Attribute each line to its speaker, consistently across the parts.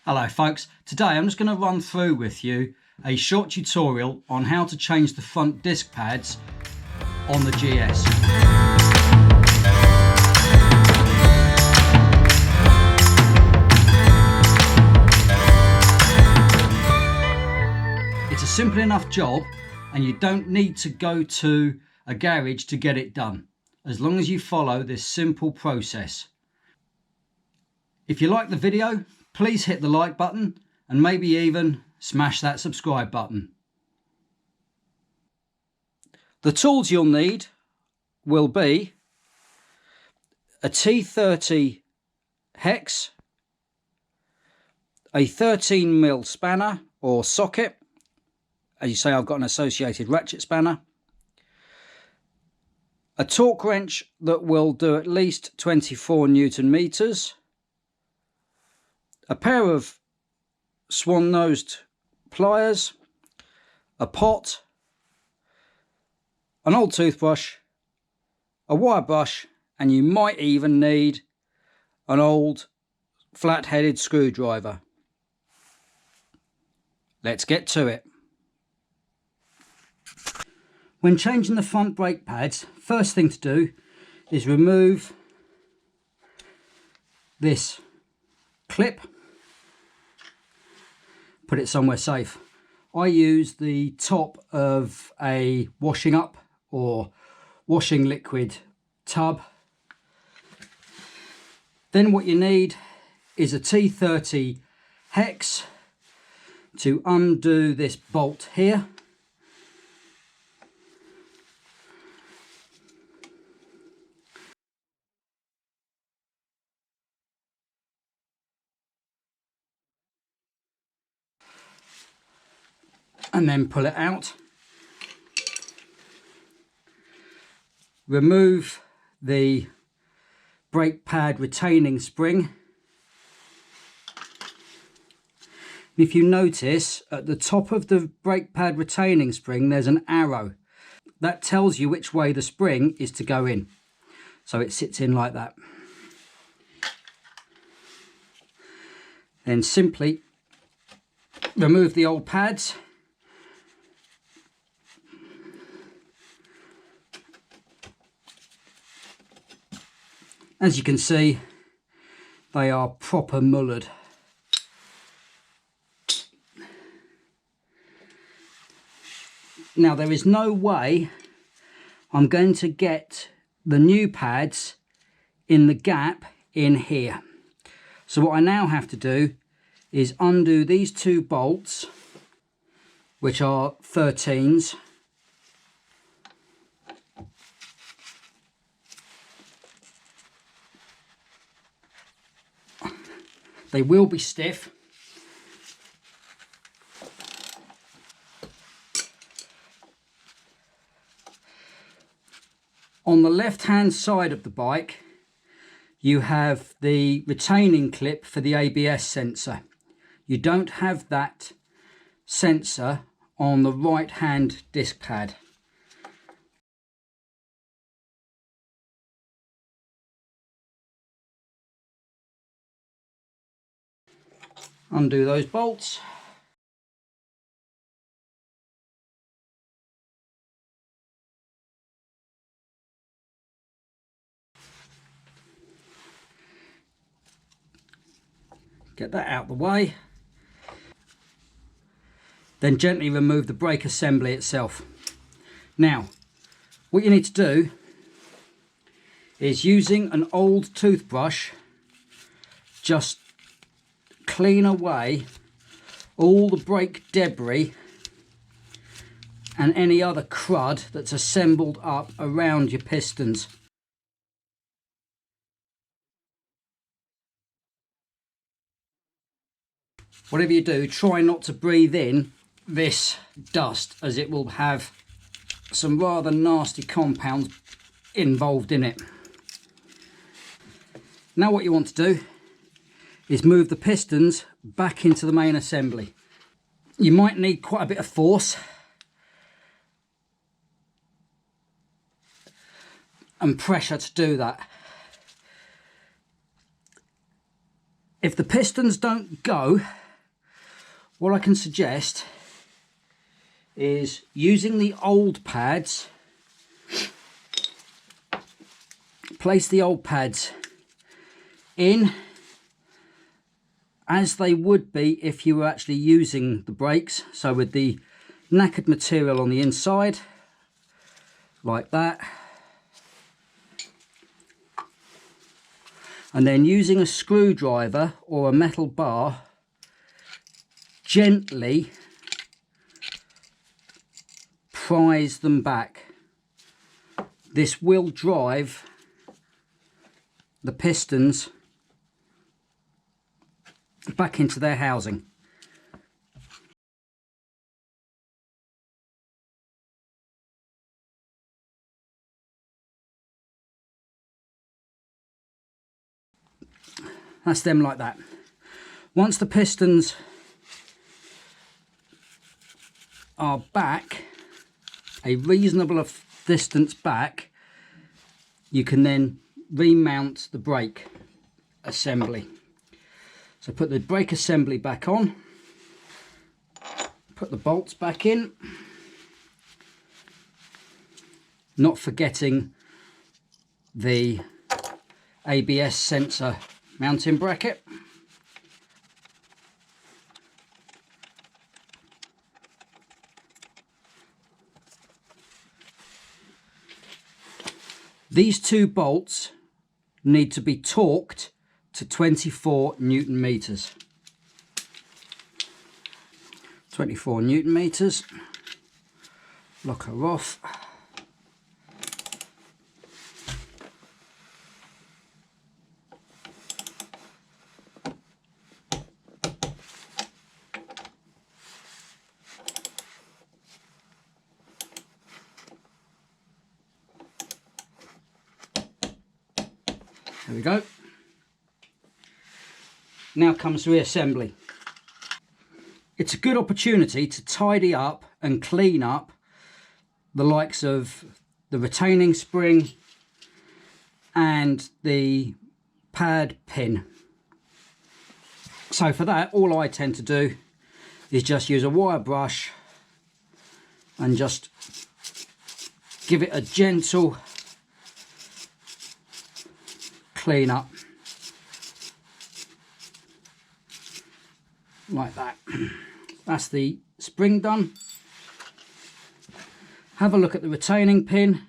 Speaker 1: Hello folks, today I'm just going to run through with you a short tutorial on how to change the front disc pads on the GS. It's a simple enough job and you don't need to go to a garage to get it done, as long as you follow this simple process. If you like the video, please hit the like button and maybe even smash that subscribe button. The tools you'll need will be a T30 hex, a 13mm spanner or socket. As you say, I've got an associated ratchet spanner, a torque wrench that will do at least 24 Newton meters, a pair of swan-nosed pliers, a pot, an old toothbrush, a wire brush, and you might even need an old flat-headed screwdriver. Let's get to it. When changing the front brake pads, first thing to do is remove this clip. Put it somewhere safe. I use the top of a washing up or washing liquid tub. Then what you need is a T30 hex to undo this bolt here. And then pull it out. Remove the brake pad retaining spring. If you notice, at the top of the brake pad retaining spring there's an arrow. That tells you which way the spring is to go in. So it sits in like that. Then simply remove the old pads. As you can see, they are proper mullered. Now there is no way I'm going to get the new pads in the gap in here. So what I now have to do is undo these two bolts, which are 13s. They will be stiff. On the left hand side of the bike you have the retaining clip for the ABS sensor. You don't have that sensor on the right hand disc pad. Undo those bolts. Get that out of the way. Then gently remove the brake assembly itself. Now, what you need to do is, using an old toothbrush, just clean away all the brake debris and any other crud that's assembled up around your pistons. Whatever you do, try not to breathe in this dust, as it will have some rather nasty compounds involved in it. Now what you want to do is move the pistons back into the main assembly. You might need quite a bit of force and pressure to do that. If the pistons don't go, what I can suggest is using the old pads. Place the old pads in as they would be if you were actually using the brakes. So with the knackered material on the inside, like that. And then using a screwdriver or a metal bar, gently prise them back. This will drive the pistons back into their housing. That's them like that. Once the pistons are back, a reasonable distance back, you can then remount the brake assembly. So put the brake assembly back on, put the bolts back in, not forgetting the ABS sensor mounting bracket. These two bolts need to be torqued to 24 Newton meters. 24 Newton meters. Lock her off. There we go. Now comes reassembly. It's a good opportunity to tidy up and clean up the likes of the retaining spring and the pad pin. So for that, all I tend to do is just use a wire brush and just give it a gentle clean up like that. That's the spring done. Have a look at the retaining pin,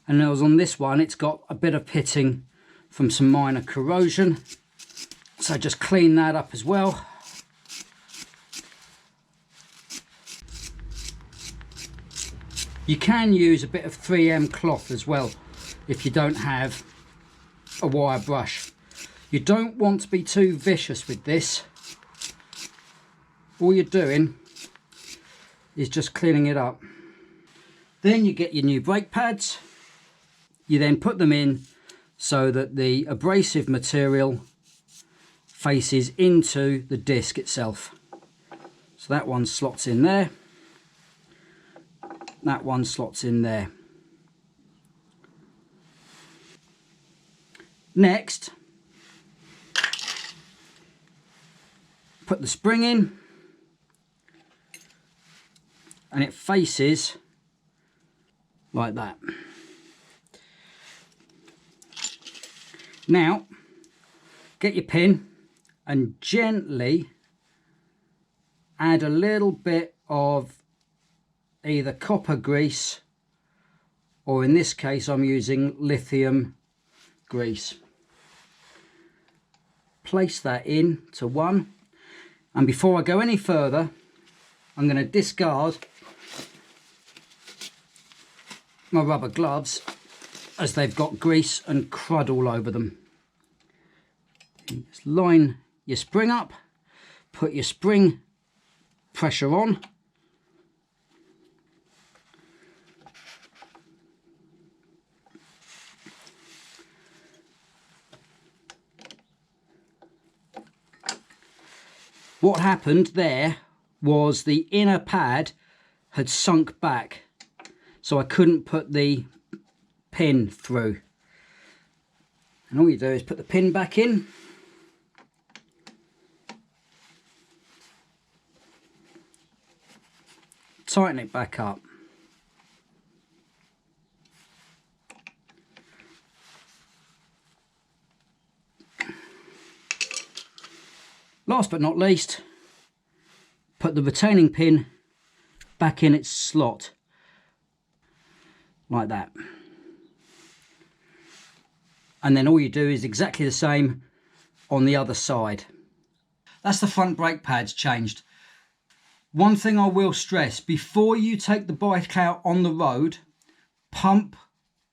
Speaker 1: and as on this one it's got a bit of pitting from some minor corrosion, so just clean that up as well. You can use a bit of 3M cloth as well if you don't have a wire brush. You don't want to be too vicious with this. All you're doing is just cleaning it up. Then you get your new brake pads. You then put them in so that the abrasive material faces into the disc itself. So that one slots in there. That one slots in there. Next, put the spring in, and it faces like that. Now, get your pin and gently add a little bit of either copper grease, or in this case I'm using lithium grease. Place that in to one, and before I go any further I'm going to discard my rubber gloves as they've got grease and crud all over them. Just line your spring up, put your spring pressure on, what happened there was the inner pad had sunk back, so I couldn't put the pin through. And all you do is put the pin back in, tighten it back up. Last but not least, put the retaining pin back in its slot, like that. And then all you do is exactly the same on the other side. That's the front brake pads changed. One thing I will stress, before you take the bike out on the road, pump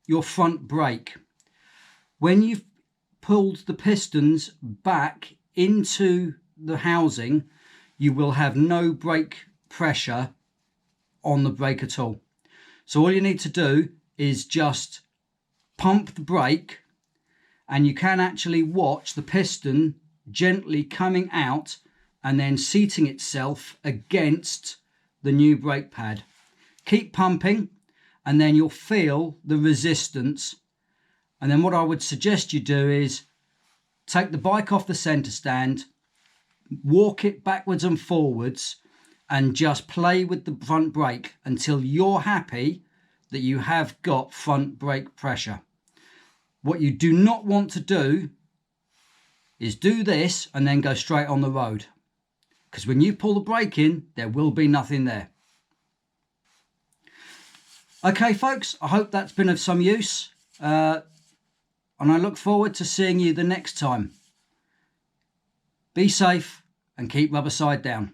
Speaker 1: your front brake. When you've pulled the pistons back into the housing, you will have no brake pressure on the brake at all. So all you need to do is just pump the brake, and you can actually watch the piston gently coming out and then seating itself against the new brake pad. Keep pumping and then you'll feel the resistance. And then what I would suggest you do is take the bike off the center stand, walk it backwards and forwards, and just play with the front brake until you're happy that you have got front brake pressure. What you do not want to do is do this and then go straight on the road, because when you pull the brake in, there will be nothing there. Okay folks, I hope that's been of some use, and I look forward to seeing you the next time. Be safe and keep rubber side down.